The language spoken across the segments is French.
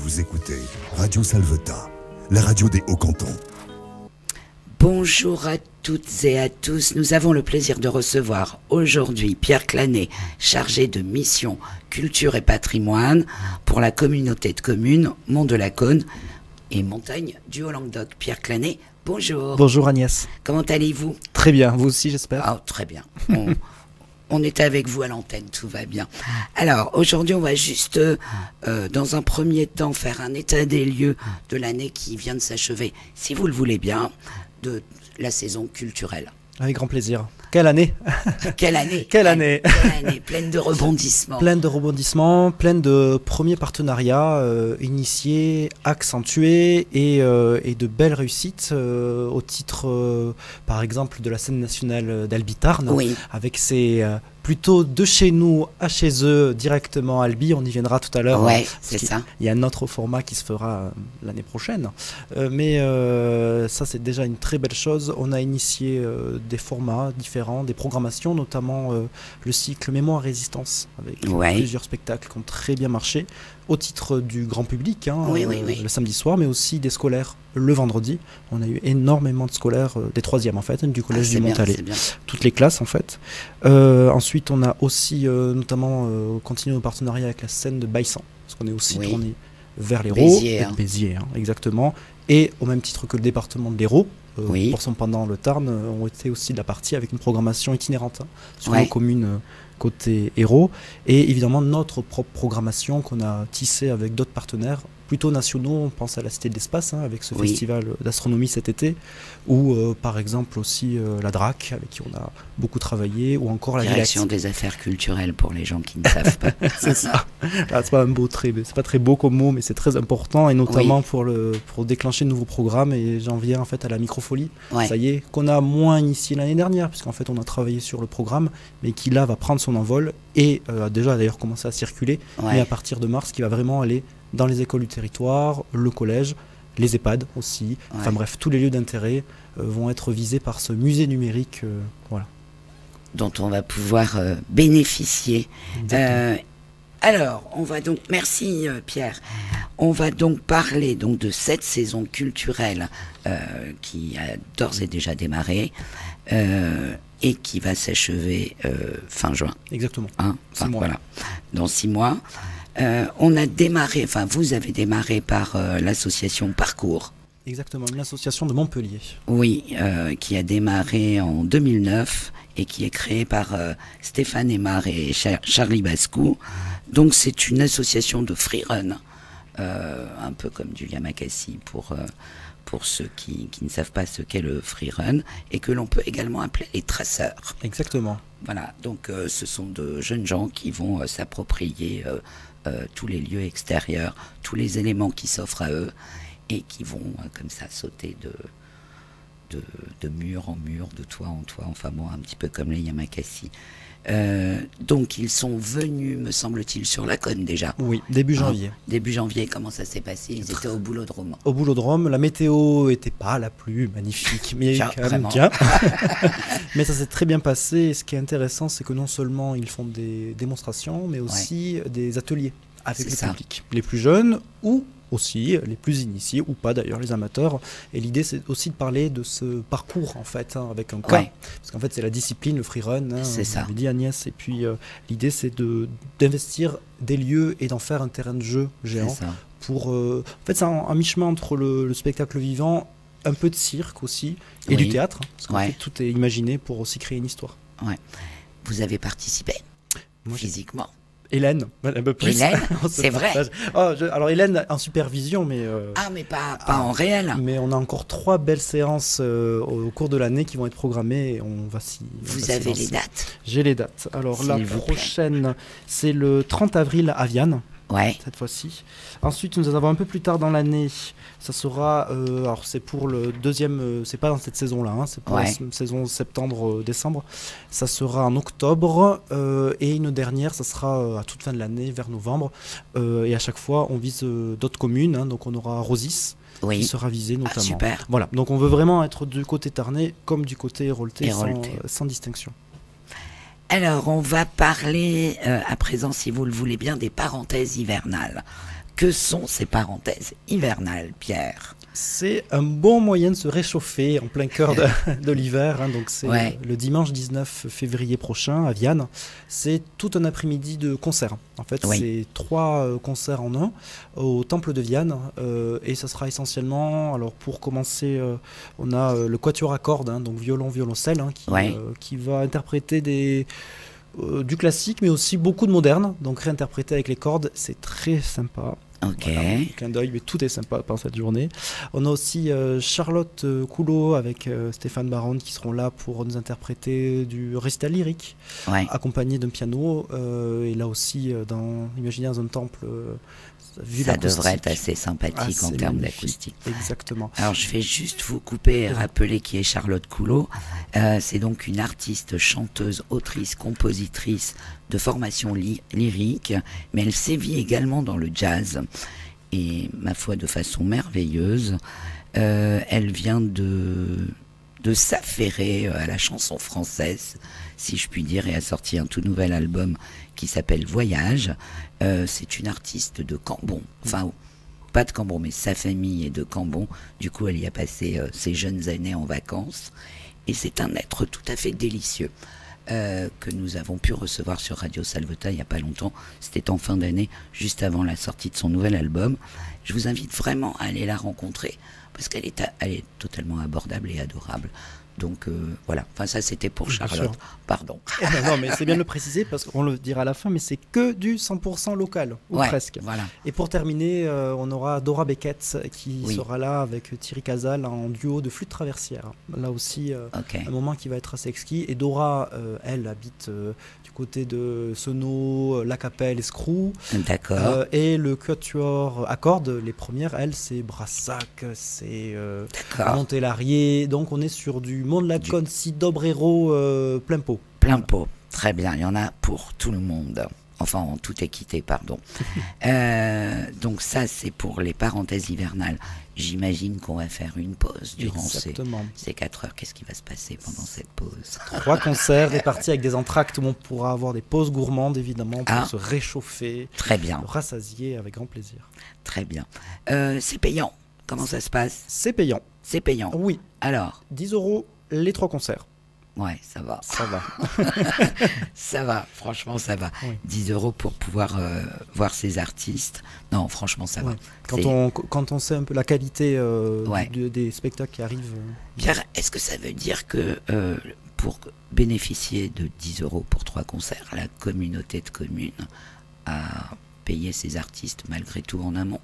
Vous écoutez Radio Salvetat, la radio des Hauts-Cantons. Bonjour à toutes et à tous. Nous avons le plaisir de recevoir aujourd'hui Pierre Clanet, chargé de mission culture et patrimoine pour la communauté de communes Mont-de-la-Cône et Montagne du Haut-Languedoc. Pierre Clanet, bonjour. Bonjour Agnès. Comment allez-vous? Très bien, vous aussi j'espère. Ah, très bien. On est avec vous à l'antenne, tout va bien. Alors, aujourd'hui, on va juste, dans un premier temps, faire un état des lieux de l'année qui vient de s'achever, si vous le voulez bien, de la saison culturelle. Avec grand plaisir. Quelle année? Quelle année? Quelle année? Quelle année, pleine de rebondissements. Pleine de rebondissements, pleine de premiers partenariats initiés, accentués et de belles réussites au titre, par exemple, de la scène nationale d'Albi-Tarn, oui, avec ses... plutôt de chez nous à chez eux, directement à Albi, on y viendra tout à l'heure. Ouais, c'est ça. Il y a un autre format qui se fera l'année prochaine. Mais ça, c'est déjà une très belle chose. On a initié des formats différents, des programmations, notamment le cycle Mémoire et Résistance, avec plusieurs spectacles qui ont très bien marché, au titre du grand public, le samedi soir, mais aussi des scolaires le vendredi. On a eu énormément de scolaires, des troisièmes en fait, du collège du Montalet, toutes les classes en fait. Ensuite, on a aussi notamment continué nos partenariats avec la scène de Baïsan, parce qu'on est aussi tourné vers l'Hérault, Béziers, exactement, et au même titre que le département de l'Hérault, pour son pendant le Tarn, ont été aussi de la partie avec une programmation itinérante sur nos communes côté Hérault, et évidemment notre propre programmation qu'on a tissée avec d'autres partenaires plutôt nationaux. On pense à la Cité de l'Espace avec ce festival d'astronomie cet été, ou par exemple aussi la DRAC avec qui on a beaucoup travaillé, ou encore la Direction des affaires culturelles pour les gens qui ne savent pas. C'est ça. C'est pas c'est pas très beau comme mot, mais c'est très important, et notamment pour déclencher de nouveaux programmes. Et j'en viens en fait à la microfolie. Ça y est, qu'on a moins initié l'année dernière, puisqu'en fait on a travaillé sur le programme, mais qui là va prendre son envol et a déjà d'ailleurs commencé à circuler, mais à partir de mars qui va vraiment aller dans les écoles du territoire, le collège, les EHPAD aussi, enfin bref, tous les lieux d'intérêt vont être visés par ce musée numérique, dont on va pouvoir bénéficier. Alors, on va donc, merci Pierre, on va donc parler donc de cette saison culturelle qui a d'ores et déjà démarré et qui va s'achever fin juin. Exactement. Voilà, dans 6 mois. On a démarré, enfin vous avez démarré par l'association Parcours. Exactement, une association de Montpellier. Oui, qui a démarré en 2009 et qui est créée par Stéphane Aymar et Charlie Bascou. Donc c'est une association de freerun, un peu comme du Yamakasi pour ceux qui ne savent pas ce qu'est le freerun, et que l'on peut également appeler les traceurs. Exactement. Voilà, donc ce sont de jeunes gens qui vont s'approprier tous les lieux extérieurs, tous les éléments qui s'offrent à eux, et qui vont comme ça sauter de mur en mur, de toit en toit, enfin bon, un petit peu comme les Yamakasi. Donc ils sont venus, me semble-t-il, sur la Cône déjà. Oui, début janvier. Début janvier, comment ça s'est passé? Ils étaient au Boulodrome. Au Boulodrome, la météo n'était pas la plus magnifique, mais quand même bien. Mais ça s'est très bien passé, et ce qui est intéressant, c'est que non seulement ils font des démonstrations, mais aussi des ateliers avec le public. Les plus jeunes ou aussi les plus initiés, ou pas d'ailleurs, les amateurs. Et l'idée, c'est aussi de parler de ce parcours en fait, avec un cas, parce qu'en fait c'est la discipline, le freerun, c'est ça, vous dit Agnès. Et puis l'idée, c'est d'investir des lieux et d'en faire un terrain de jeu géant pour en fait c'est un mi-chemin entre le spectacle vivant, un peu de cirque aussi, et du théâtre, parce qu'en fait, tout est imaginé pour aussi créer une histoire. Vous avez participé physiquement? Hélène, un peu plus. Hélène, c'est vrai. Alors Hélène en supervision, mais mais pas en réel. Mais on a encore 3 belles séances au cours de l'année qui vont être programmées, et on va Vous avez les dates? J'ai les dates. Alors la prochaine, c'est le 30 avril à Vianne. Cette fois-ci. Ensuite, nous en avons un peu plus tard dans l'année. Ça sera, alors c'est pour le deuxième, c'est pas dans cette saison-là, c'est pour la saison septembre-décembre. Ça sera en octobre, et une dernière, ça sera à toute fin de l'année, vers novembre. Et à chaque fois, on vise d'autres communes. Donc on aura Rosis, qui sera visée notamment. Super. Voilà. Donc on veut vraiment être du côté tarnais comme du côté héroltais, sans distinction. Alors, on va parler à présent, si vous le voulez bien, des parenthèses hivernales. Que sont ces parenthèses hivernales, Pierre? C'est un bon moyen de se réchauffer en plein cœur de l'hiver. Donc c'est le dimanche 19 février prochain à Viane. C'est tout un après-midi de concerts. En fait, c'est 3 concerts en un au Temple de Viane. Et ça sera essentiellement, alors pour commencer, on a le quatuor à cordes, donc violon, violoncelle, qui va interpréter du classique, mais aussi beaucoup de moderne. Donc réinterprété avec les cordes, c'est très sympa. Ok. Voilà, clin d'œil, mais tout est sympa pendant cette journée. On a aussi Charlotte Coulot avec Stéphane Baron qui seront là pour nous interpréter du récital lyrique, accompagné d'un piano. Et là aussi, dans Imaginaires d'un temple, ça devrait être assez sympathique en termes d'acoustique. Exactement. Alors je vais juste vous couper et rappeler qui est Charlotte Coulot. C'est donc une artiste, chanteuse, autrice, compositrice de formation lyrique, mais elle sévit également dans le jazz. Et ma foi, de façon merveilleuse, elle vient de s'affairer à la chanson française, si je puis dire, et a sorti un tout nouvel album qui s'appelle Voyage. C'est une artiste de Cambon, enfin pas de Cambon, mais sa famille est de Cambon. Du coup, elle y a passé ses jeunes années en vacances. Et c'est un être tout à fait délicieux que nous avons pu recevoir sur Radio Salvetat il n'y a pas longtemps. C'était en fin d'année, juste avant la sortie de son nouvel album. Je vous invite vraiment à aller la rencontrer parce qu'elle est totalement abordable et adorable. Donc voilà, enfin ça c'était pour Charlotte, pardon. Non mais c'est bien de le préciser parce qu'on le dira à la fin, mais c'est que du 100% local, ou presque. Voilà. Et pour terminer, on aura Dora Beckett qui sera là avec Thierry Casal en duo de flûte traversière. Là aussi, un moment qui va être assez exquis. Et Dora, elle habite du côté de Senot, La Capelle, Escroux. D'accord. Et le quatuor à cordes, les premières, elle, c'est Brassac, c'est Montélarier. Donc on est sur du Mont-de-la-Cône, Sidobrero, plein pot. Plein pot, très bien, il y en a pour tout le monde. Enfin, en toute équité, pardon. Donc ça, c'est pour les parenthèses hivernales. J'imagine qu'on va faire une pause durant ces 4 heures. Qu'est-ce qui va se passer pendant cette pause? 3 concerts répartis avec des entractes où on pourra avoir des pauses gourmandes, évidemment, pour se réchauffer. Très bien. Rassasier avec grand plaisir. Très bien. C'est payant. Comment ça se passe? C'est payant. C'est payant. Oui. Alors 10 € les 3 concerts. Ouais, ça va. Ça va. Ça va, franchement, ça va. Oui. 10 € pour pouvoir voir ces artistes. Non, franchement, ça va. Quand on sait un peu la qualité des spectacles qui arrivent. Pierre, est-ce que ça veut dire que pour bénéficier de 10 € pour 3 concerts, la communauté de communes a payé ses artistes malgré tout en amont?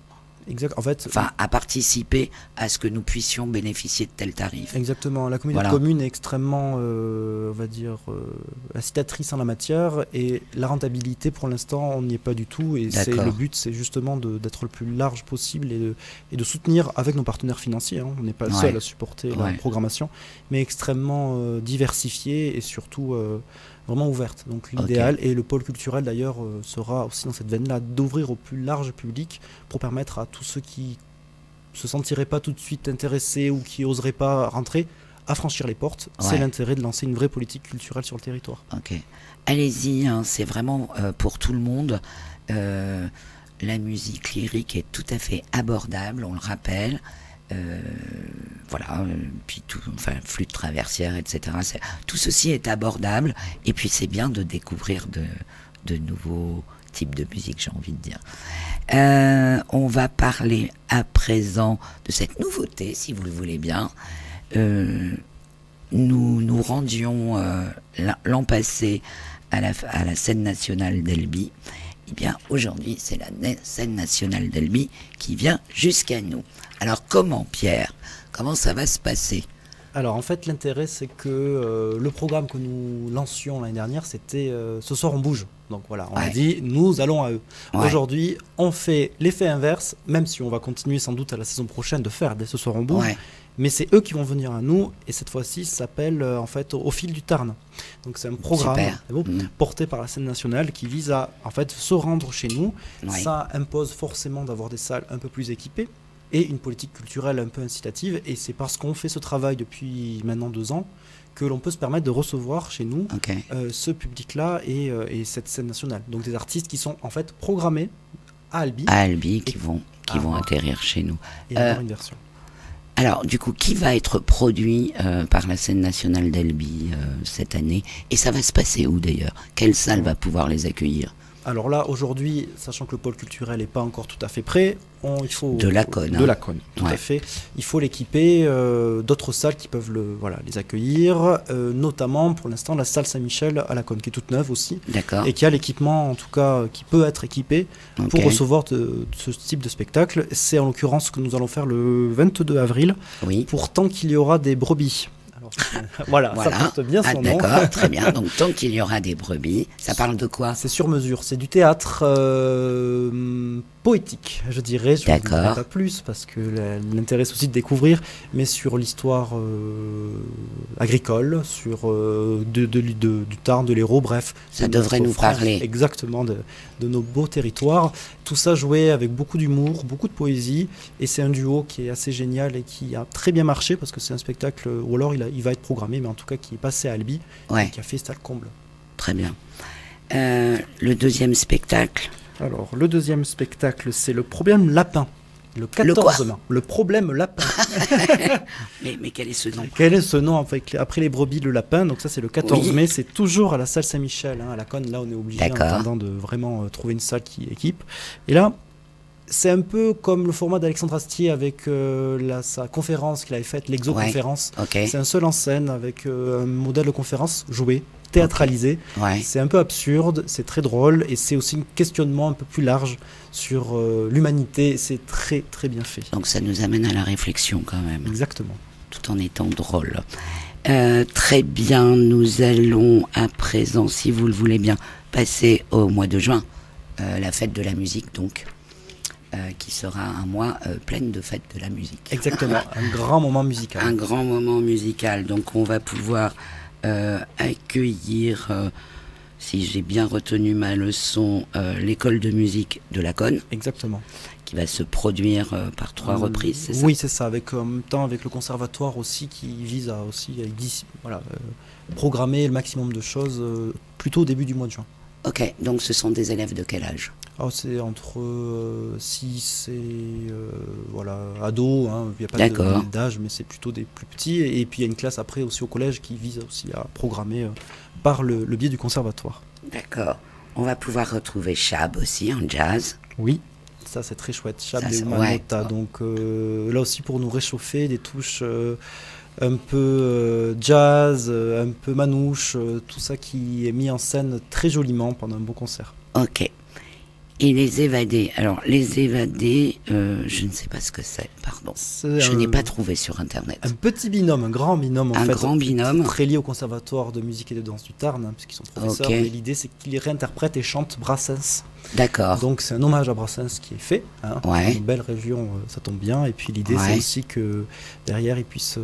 Exact. En fait, à participer à ce que nous puissions bénéficier de tels tarifs. Exactement. La communauté de communes est extrêmement, on va dire, incitatrice en la matière, et la rentabilité, pour l'instant, on n'y est pas du tout. Et le but, c'est justement d'être le plus large possible et de soutenir avec nos partenaires financiers. On n'est pas le seul à supporter la programmation, mais extrêmement diversifié et surtout vraiment ouverte. Donc l'idéal, et le pôle culturel d'ailleurs sera aussi dans cette veine-là, d'ouvrir au plus large public pour permettre à tous ceux qui se sentiraient pas tout de suite intéressés ou qui oseraient pas rentrer à franchir les portes. C'est l'intérêt de lancer une vraie politique culturelle sur le territoire. Ok, allez-y, c'est vraiment pour tout le monde. La musique lyrique est tout à fait abordable, on le rappelle. Puis flûte traversière, etc. Tout ceci est abordable, et puis c'est bien de découvrir de nouveaux types de musique, j'ai envie de dire. On va parler à présent de cette nouveauté, si vous le voulez bien. Nous rendions l'an passé à la scène nationale d'Elby. Eh bien, aujourd'hui, c'est la scène nationale d'Elby qui vient jusqu'à nous. Alors, comment, Pierre? Comment ça va se passer? Alors, en fait, l'intérêt, c'est que le programme que nous lancions l'année dernière, c'était Ce soir, on bouge. Donc voilà, on a dit, nous allons à eux. Aujourd'hui, on fait l'effet inverse, même si on va continuer sans doute à la saison prochaine de faire des Ce soir, on bouge. Mais c'est eux qui vont venir à nous, et cette fois-ci, ça s'appelle en fait Au fil du Tarn. Donc c'est un programme porté par la scène nationale qui vise à en fait se rendre chez nous. Ça impose forcément d'avoir des salles un peu plus équipées et une politique culturelle un peu incitative. Et c'est parce qu'on fait ce travail depuis maintenant 2 ans que l'on peut se permettre de recevoir chez nous ce public-là et cette scène nationale. Donc des artistes qui sont en fait programmés Albi. À Albi qui vont atterrir chez nous. Et avoir une version. Alors, du coup, qui va être produit par la scène nationale d'Albi cette année? Et ça va se passer où d'ailleurs? Quelle salle va pouvoir les accueillir? Alors là, aujourd'hui, sachant que le pôle culturel n'est pas encore tout à fait prêt, il faut... De la Cône. De la Cône, tout à fait. Il faut l'équiper d'autres salles qui peuvent les accueillir, notamment pour l'instant la salle Saint-Michel à la Cône, qui est toute neuve aussi. D'accord. Et qui a l'équipement, en tout cas, qui peut être équipé pour recevoir ce type de spectacle. C'est en l'occurrence ce que nous allons faire le 22 avril, pour tant qu'il y aura des brebis. Voilà, ça porte bien son nom. D'accord, très bien. Donc, tant qu'il y aura des brebis, ça parle de quoi? C'est sur mesure, c'est du théâtre poétique, je dirais. Je ne dirai pas plus, parce que l'intérêt c'est aussi de découvrir, mais sur l'histoire agricole, sur du Tarn, de l'Hérault, bref. Ça devrait nous parler. Exactement, de nos beaux territoires. Tout ça joué avec beaucoup d'humour, beaucoup de poésie, et c'est un duo qui est assez génial et qui a très bien marché, parce que c'est un spectacle, ou alors il va être programmé, mais en tout cas qui est passé à Albi, et qui a fait salle comble. Très bien. Le deuxième spectacle? Alors, le deuxième spectacle, c'est le problème lapin. Le 14 mai. Le problème lapin. mais quel est ce nom? Quel est ce nom après les brebis, le lapin? Donc ça, c'est le 14 mai. C'est toujours à la salle Saint-Michel. À la Cône, là, on est obligé en attendant de vraiment trouver une salle qui équipe. Et là, c'est un peu comme le format d'Alexandre Astier avec sa conférence qu'il avait faite, l'exoconférence. C'est un seul en scène avec un modèle de conférence joué, théâtralisé. C'est un peu absurde, c'est très drôle, et c'est aussi un questionnement un peu plus large sur l'humanité. C'est très très bien fait. Donc ça nous amène à la réflexion quand même. Exactement. Tout en étant drôle. Très bien, nous allons à présent, si vous le voulez bien, passer au mois de juin. La fête de la musique donc. Qui sera un mois plein de fêtes de la musique. Exactement, un grand moment musical. Un grand moment musical. Donc on va pouvoir accueillir, si j'ai bien retenu ma leçon, l'école de musique de la Cône. Exactement. Qui va se produire par 3 reprises, c'est ça? Oui, c'est ça, en même temps avec le conservatoire aussi, qui vise à programmer le maximum de choses plutôt au début du mois de juin. Ok, donc ce sont des élèves de quel âge? C'est entre 6 et ados, il n'y a pas d'âge, mais c'est plutôt des plus petits. Et puis il y a une classe après aussi au collège qui vise aussi à programmer par le biais du conservatoire. D'accord. On va pouvoir retrouver Chab aussi en jazz. Oui, ça c'est très chouette, Chab et Manota. Donc là aussi pour nous réchauffer, des touches un peu jazz, un peu manouche, tout ça qui est mis en scène très joliment pendant un beau concert. Ok. Et les évadés? Alors, les évadés, je ne sais pas ce que c'est, pardon. Je n'ai pas trouvé sur Internet. Un petit binôme, un grand binôme en fait. Un grand binôme. Très lié au Conservatoire de musique et de danse du Tarn, puisqu'ils sont professeurs. Et l'idée, c'est qu'ils réinterprètent et chantent Brassens. D'accord. Donc, c'est un hommage à Brassens qui est fait. Une belle région, ça tombe bien. Et puis, l'idée, c'est aussi que derrière, ils puissent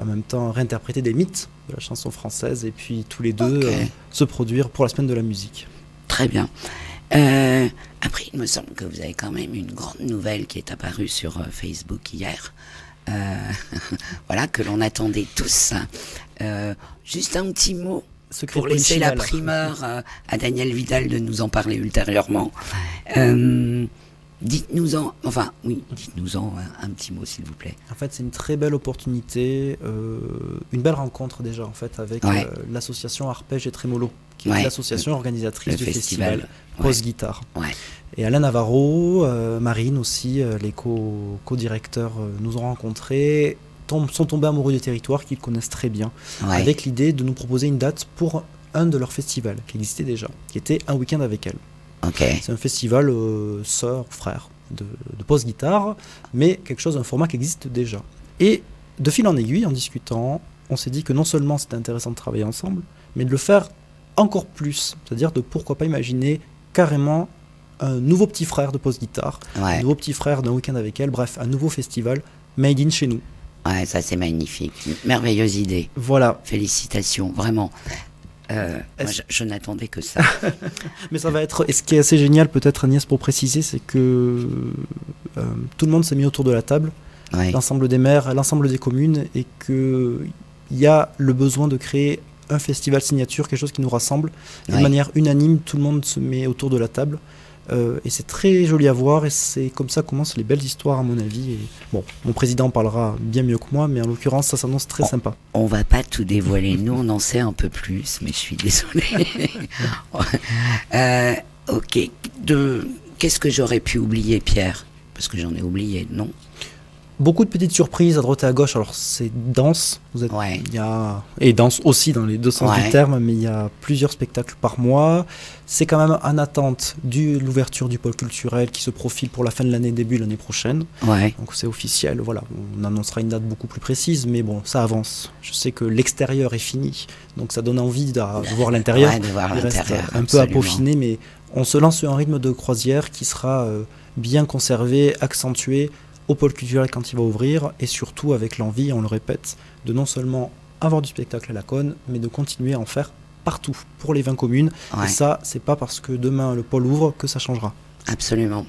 en même temps réinterpréter des mythes de la chanson française. Et puis, tous les deux se produire pour la semaine de la musique. Très bien. Après, il me semble que vous avez quand même une grande nouvelle qui est apparue sur Facebook hier, que l'on attendait tous. Juste un petit mot pour laisser la primeur à Daniel Vidal de nous en parler ultérieurement. Dites-nous-en un petit mot, s'il vous plaît. En fait, c'est une très belle opportunité, une belle rencontre déjà en fait avec l'association Arpège et Trémolo, qui est l'association organisatrice du festival Post-Guitare. Et Alain Navarro, Marine aussi, les co-directeurs nous ont rencontrés, sont tombés amoureux du territoire qu'ils connaissent très bien, avec l'idée de nous proposer une date pour un de leurs festivals qui existait déjà, qui était Un week-end avec elle. C'est un festival sœur, frère de post-guitare, mais un format qui existe déjà. Et de fil en aiguille, en discutant, on s'est dit que non seulement c'était intéressant de travailler ensemble, mais de le faire encore plus, c'est-à-dire de pourquoi pas imaginer carrément un nouveau petit frère de post-guitare, un nouveau petit frère d'un week-end avec elle, bref, un nouveau festival made in chez nous. Ouais, ça c'est magnifique, une merveilleuse idée. Voilà. Félicitations, vraiment. Moi, je n'attendais que ça. Mais ça va être... Et ce qui est assez génial, peut-être Agnès, pour préciser, c'est que tout le monde s'est mis autour de la table, l'ensemble des maires, l'ensemble des communes, et qu'il y a le besoin de créer un festival signature, quelque chose qui nous rassemble. De manière unanime, tout le monde se met autour de la table Et c'est très joli à voir et c'est comme ça commencent les belles histoires à mon avis. Et, bon, mon président parlera bien mieux que moi, mais en l'occurrence ça s'annonce très sympa. On va pas tout dévoiler, nous on en sait un peu plus, mais je suis désolée. Ok, qu'est-ce que j'aurais pu oublier, Pierre? Parce que j'en ai oublié, non? Beaucoup de petites surprises à droite et à gauche. Alors c'est dense, il y a et dense aussi dans les deux sens du terme, mais il y a plusieurs spectacles par mois. C'est quand même en attente de l'ouverture du pôle culturel qui se profile pour la fin de l'année, début l'année prochaine. Donc c'est officiel. Voilà, on annoncera une date beaucoup plus précise, mais bon, ça avance. Je sais que l'extérieur est fini, donc ça donne envie de voir l'intérieur. Il reste un peu à peaufiner, mais on se lance sur un rythme de croisière qui sera bien conservé, accentué au pôle culturel quand il va ouvrir, et surtout avec l'envie, on le répète, de non seulement avoir du spectacle à la Cône, mais de continuer à en faire partout, pour les 20 communes. Et ça, c'est pas parce que demain le pôle ouvre que ça changera. Absolument,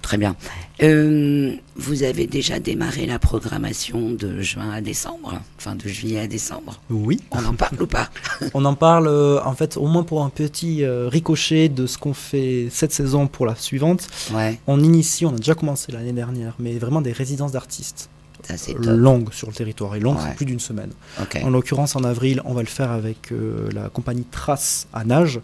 très bien. Vous avez déjà démarré la programmation de juin à décembre, enfin de juillet à décembre? Oui. On en parle ou pas? On en parle, en fait, au moins pour un petit ricochet de ce qu'on fait cette saison pour la suivante. On initie, on a déjà commencé l'année dernière, mais vraiment des résidences d'artistes. Ça, c'est longues sur le territoire, et longues, c'est plus d'une semaine. En l'occurrence, en avril, on va le faire avec la compagnie Trace à Nage,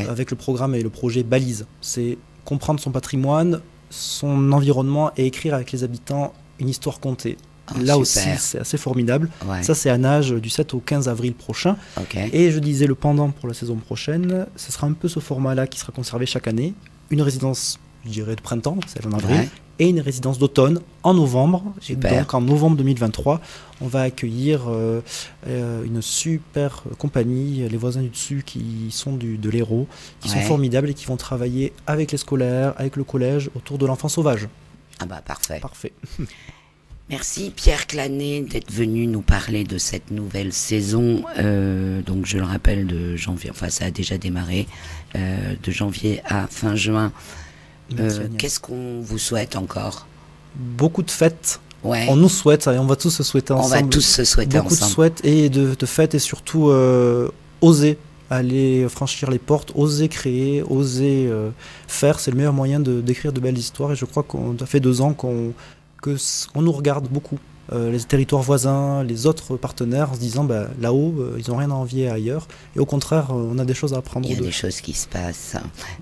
avec le programme et le projet Balise. C'est comprendre son patrimoine, son environnement et écrire avec les habitants une histoire contée. Là aussi, c'est assez formidable. Ça, c'est à Nage du 7 au 15 avril prochain. Et je disais le pendant pour la saison prochaine, ce sera un peu ce format-là qui sera conservé chaque année. Une résidence, je dirais, de printemps, celle en avril, et une résidence d'automne en novembre. Et donc en novembre 2023, on va accueillir une super compagnie, les voisins du dessus qui sont de l'Hérault, qui sont formidables et qui vont travailler avec les scolaires, avec le collège, autour de l'enfant sauvage. Ah bah parfait. Parfait. Merci Pierre Clanet d'être venu nous parler de cette nouvelle saison, donc je le rappelle de janvier, enfin ça a déjà démarré, de janvier à fin juin. Qu'est-ce qu'on vous souhaite encore? Beaucoup de fêtes. On nous souhaite, on va tous se souhaiter ensemble. On va tous se souhaiter ensemble. Beaucoup de souhaits et de fêtes, et surtout oser aller franchir les portes, oser créer, oser faire. C'est le meilleur moyen d'écrire de belles histoires, et je crois qu'on a fait 2 ans qu'on nous regarde beaucoup. Les territoires voisins, les autres partenaires, en se disant là-haut, ils n'ont rien à envier ailleurs. Et au contraire, on a des choses à apprendre. Il y a des choses qui se passent.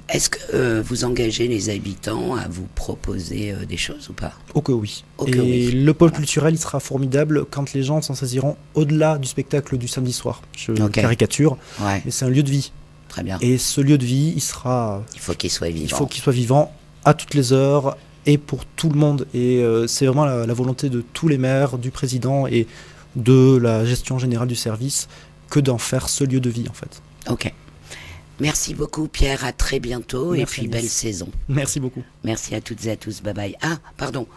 Est-ce que vous engagez les habitants à vous proposer des choses ou pas? Oh que oui. Le pôle culturel, il sera formidable quand les gens s'en saisiront au-delà du spectacle du samedi soir. Je caricature, mais c'est un lieu de vie. Très bien. Et ce lieu de vie, il faut qu'il soit vivant. Il faut qu'il soit vivant à toutes les heures, et pour tout le monde. Et c'est vraiment la volonté de tous les maires, du président et de la gestion générale du service, que d'en faire ce lieu de vie en fait. Ok. Merci beaucoup Pierre, à très bientôt. Merci, et puis belle saison. Merci beaucoup. Merci à toutes et à tous, bye bye. Ah, pardon,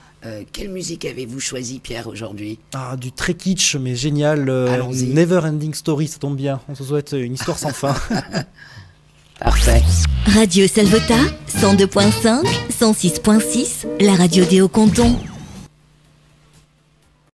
quelle musique avez-vous choisi Pierre aujourd'hui? Ah, du très kitsch mais génial, Never Ending Story, ça tombe bien, on se souhaite une histoire sans fin. Parfait. Radio Salvetat, 102.5, 106.6, la radio des Hauts-Cantons.